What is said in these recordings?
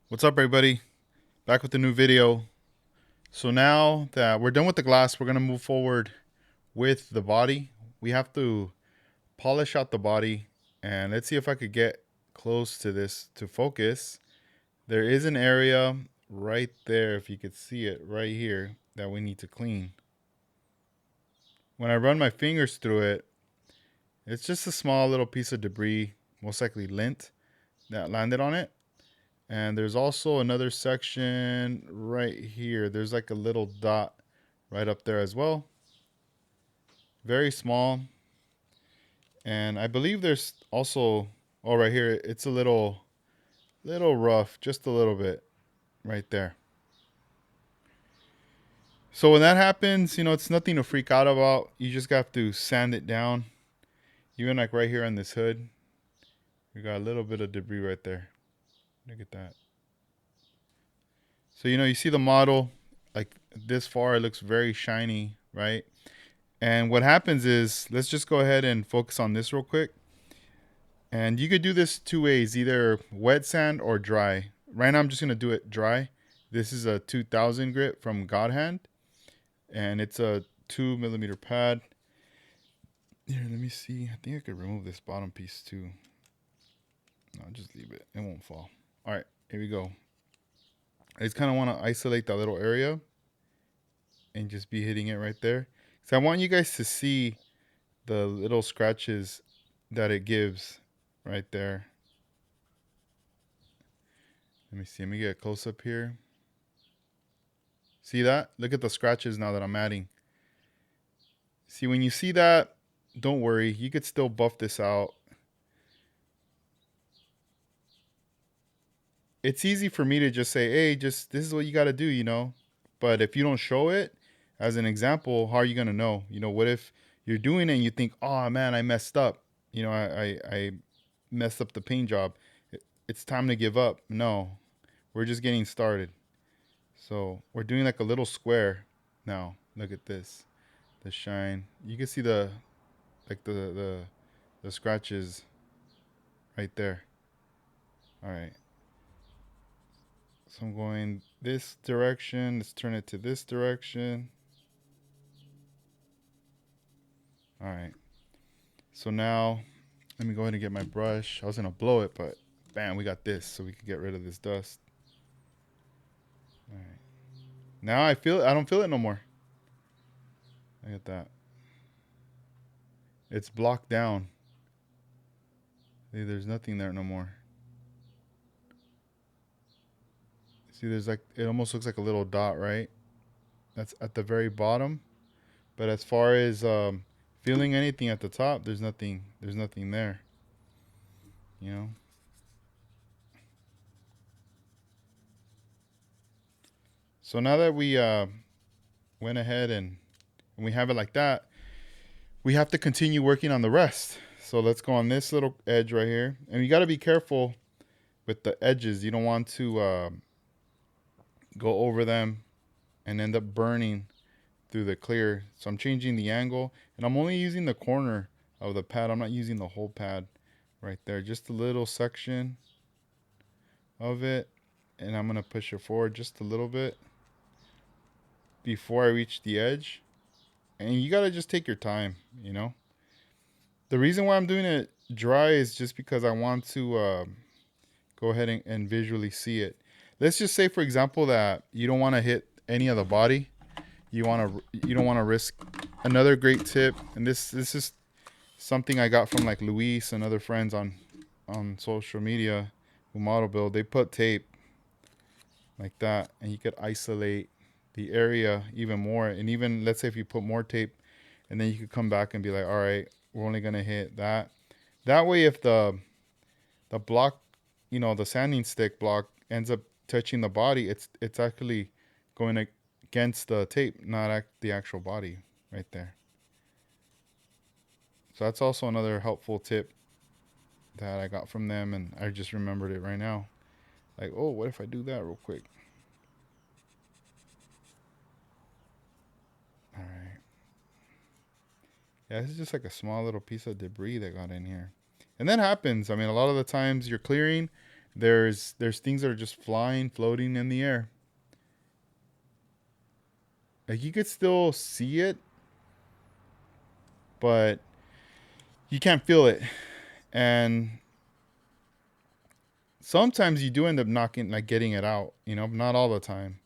What's up, everybody? Back with a new video. So now that we're done with the glass, we're going to move forward with the body. We have to polish out the body, and let's see if I could get close to this to focus. There is an area right there, if you could see it right here, that we need to clean. When I run my fingers through it, it's just a small little piece of debris, most likely lint, that landed on it. And there's also another section right here. There's like a little dot right up there as well. Very small. And I believe there's also, oh, right here, it's a little rough, just a little bit right there. So when that happens, it's nothing to freak out about. You just have to sand it down. Even like right here on this hood, we got a little bit of debris right there. Look at that. So, you see the model like this far, it looks very shiny, right? And what happens is, let's just go ahead and focus on this real quick. And you could do this two ways, either wet sand or dry. Right now, I'm just going to do it dry. This is a 2000 grit from God Hand, and it's a 2 millimeter pad. Here, let me see. I think I could remove this bottom piece too. No, just leave it. It won't fall. All right, here we go. I just kind of want to isolate that little area and just be hitting it right there. So I want you guys to see the little scratches that it gives right there. Let me see. Let me get a close up here. See that? Look at the scratches now that I'm adding. See, when you see that, don't worry. You could still buff this out. It's easy for me to just say, hey, just this is what you got to do. But if you don't show it as an example, how are you going to know? What if you're doing it and you think, oh, man, I messed up. I messed up the paint job. It's time to give up. No, we're just getting started. So we're doing like a little square now. Look at this, the shine. You can see the like the scratches right there. All right. So I'm going this direction. Let's turn it to this direction. All right. So now let me go ahead and get my brush. I was gonna blow it, but bam, we got this, so we can get rid of this dust. All right. Now I feel it. I don't feel it no more. Look at that. It's blocked down. See, there's nothing there no more. See, there's like, it almost looks like a little dot, right? That's at the very bottom. But as far as feeling anything at the top, there's nothing. There's nothing there. You know. So now that we went ahead and we have it like that, we have to continue working on the rest. So let's go on this little edge right here, and you got to be careful with the edges. You don't want to go over them and end up burning through the clear. So I'm changing the angle, and I'm only using the corner of the pad. I'm not using the whole pad right there, just a little section of it, and I'm gonna push it forward just a little bit before I reach the edge. And you gotta just take your time. The reason why I'm doing it dry is just because I want to go ahead and visually see it. Let's just say, for example, that you don't want to hit any of the body. You don't want to risk. Another great tip, and this is something I got from like Luis and other friends on social media who model build. They put tape like that, and you could isolate the area even more. And even, let's say, if you put more tape, and then you could come back and be like, all right, we're only gonna hit that. That way, if the block, the sanding stick block ends up touching the body, it's actually going against the tape, not the actual body right there. So that's also another helpful tip that I got from them, and I just remembered it right now. Like, oh, what if I do that real quick? All right. Yeah, this is just like a small little piece of debris that got in here. And that happens. I mean, a lot of the times you're clearing, There's things that are just flying, floating in the air. Like you could still see it, but you can't feel it. And sometimes you do end up knocking, like getting it out, you know, not all the time.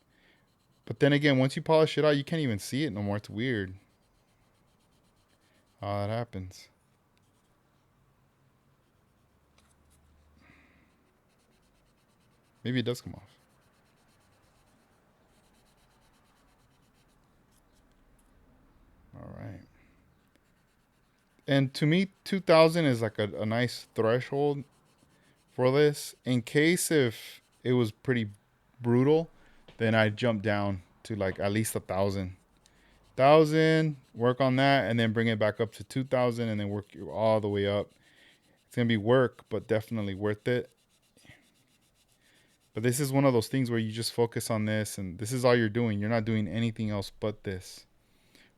But then again, once you polish it out, you can't even see it no more. It's weird how that happens. Maybe it does come off. All right. And to me, 2000 is like a nice threshold for this. In case if it was pretty brutal, then I'd jump down to like at least 1,000, work on that, and then bring it back up to 2,000, and then work you all the way up. It's gonna be work, but definitely worth it. But this is one of those things where you just focus on this, and this is all you're doing. You're not doing anything else but this.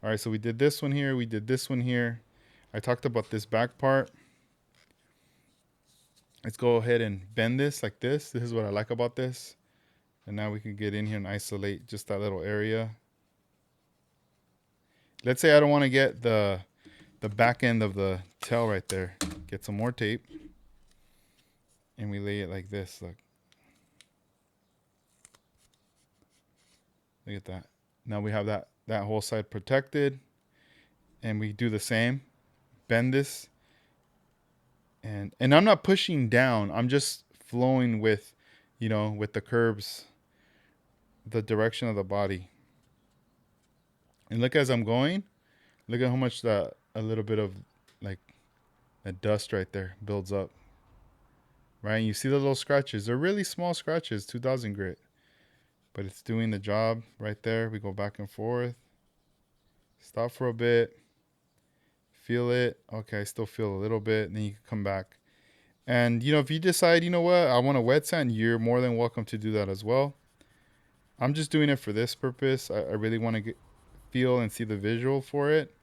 All right, so we did this one here. We did this one here. I talked about this back part. Let's go ahead and bend this like this. This is what I like about this. And now we can get in here and isolate just that little area. Let's say I don't want to get the back end of the tail right there. Get some more tape. And we lay it like this. Look. Look at that. Now we have that whole side protected. And we do the same. Bend this. And I'm not pushing down. I'm just flowing with, you know, with the curves, the direction of the body. And look as I'm going, look at how much a little bit of like that dust right there builds up. Right? And you see the little scratches. They're really small scratches, 2000 grit. But it's doing the job right there. We go back and forth. Stop for a bit. Feel it. Okay, I still feel a little bit. And then you can come back. And, you know, if you decide, you know what, I want a wet sand, you're more than welcome to do that as well. I'm just doing it for this purpose. I really want to feel and see the visual for it.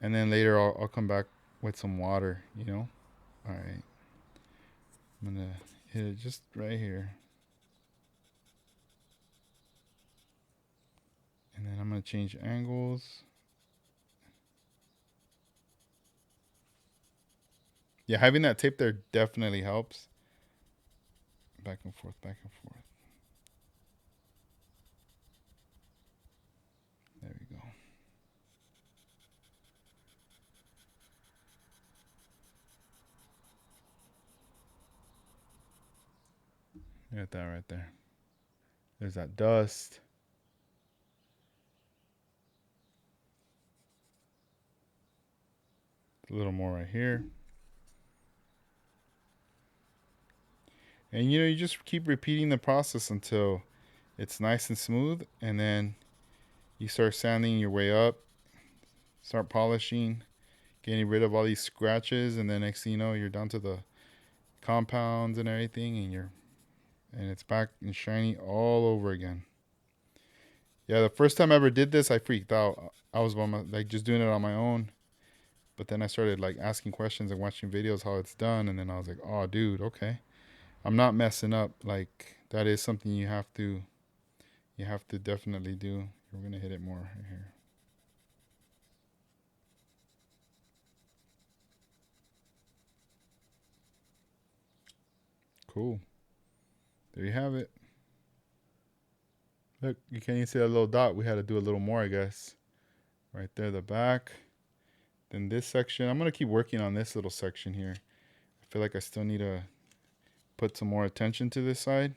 And then later I'll come back with some water, you know. All right. I'm going to hit it just right here. And then I'm going to change angles. Yeah, having that tape there definitely helps. Back and forth, back and forth. There we go. Look at that right there. There's that dust. A little more right here. And you know, you just keep repeating the process until it's nice and smooth. And then you start sanding your way up. Start polishing. Getting rid of all these scratches. And then next thing you know, you're down to the compounds and everything. And it's back and shiny all over again. Yeah, the first time I ever did this, I freaked out. I was like just doing it on my own. But then I started like asking questions and watching videos how it's done. And then I was like, oh, dude, okay. I'm not messing up. Like that is something you have to definitely do. We're going to hit it more right here. Cool. There you have it. Look, you can't even see that little dot. We had to do a little more, I guess. Right there, the back. Then this section. I'm going to keep working on this little section here. I feel like I still need to put some more attention to this side.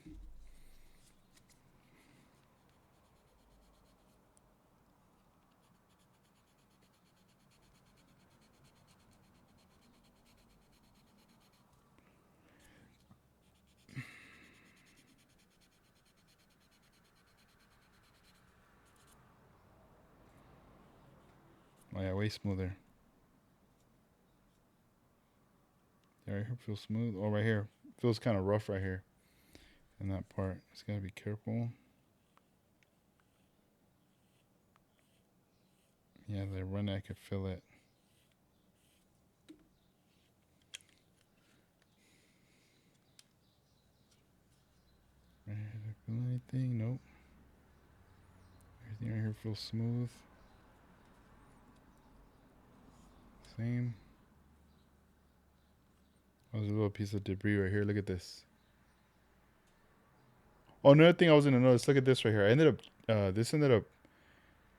Oh yeah, way smoother. Yeah, right here feels smooth. Oh, right here. Feels kind of rough right here. In that part. Just gotta be careful. Yeah, the run, I could feel it. Feel anything? Nope. Everything right here feels smooth. Same. Oh, there's a little piece of debris right here. Look at this. Oh, another thing I was gonna notice. Look at this right here. I ended up. This ended up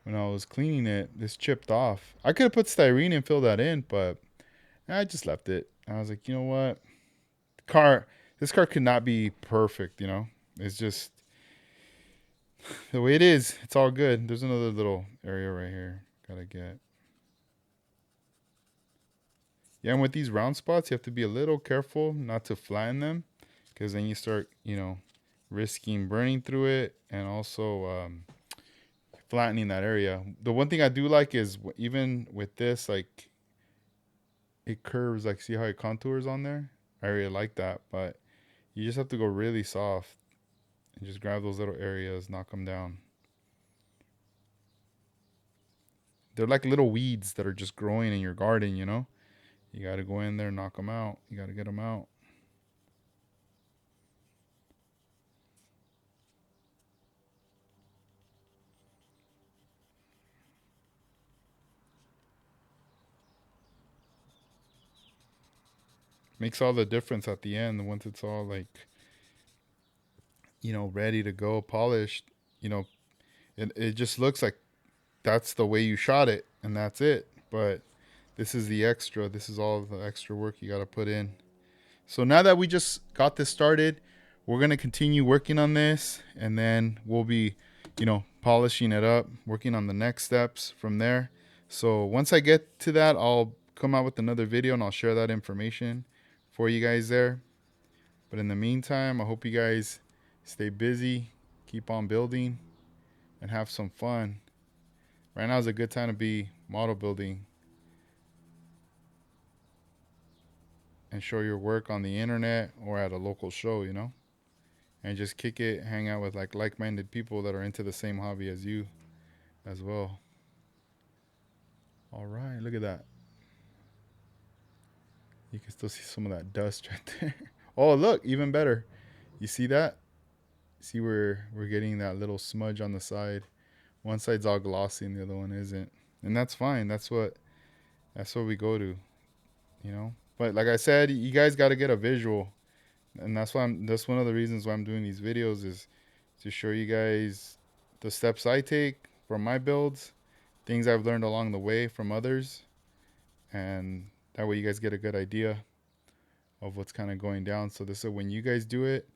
when I was cleaning it. This chipped off. I could have put styrene and filled that in, but I just left it. I was like, you know what? This car could not be perfect. You know, it's just the way it is. It's all good. There's another little area right here. Gotta get. Yeah, and with these round spots, you have to be a little careful not to flatten them, because then you start, risking burning through it and also flattening that area. The one thing I do like is even with this, like it curves, like see how it contours on there? I really like that, but you just have to go really soft and just grab those little areas, knock them down. They're like little weeds that are just growing in your garden, you know? You got to go in there, knock them out. You got to get them out. Makes all the difference at the end once it's all like, ready to go, polished. You know, it just looks like that's the way you shot it and that's it. But this is the extra. This is all the extra work you got to put in. So now that we just got this started, we're going to continue working on this, and then we'll be, polishing it up, working on the next steps from there. So once I get to that, I'll come out with another video and I'll share that information for you guys there. But in the meantime, I hope you guys stay busy, keep on building, and have some fun. Right now is a good time to be model building and show your work on the internet or at a local show, and just kick it, hang out with like-minded people that are into the same hobby as you as well. All right, look at that. You can still see some of that dust right there. Oh, look, even better. You see that? See where we're getting that little smudge on the side. One side's all glossy and the other one isn't. And that's fine. That's what we go to. But like I said, you guys got to get a visual. And that's one of the reasons why I'm doing these videos, is to show you guys the steps I take from my builds, things I've learned along the way from others, and that way you guys get a good idea of what's kind of going down. So this is when you guys do it,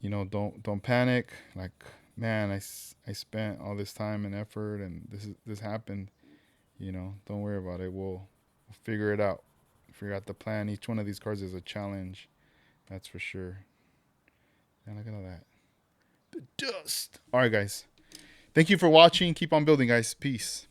don't panic. Like, man, I spent all this time and effort and this happened. Don't worry about it. We'll figure it out. Figure out the plan. Each one of these cars is a challenge. That's for sure. And look at all that. The dust. All right, guys. Thank you for watching. Keep on building, guys. Peace.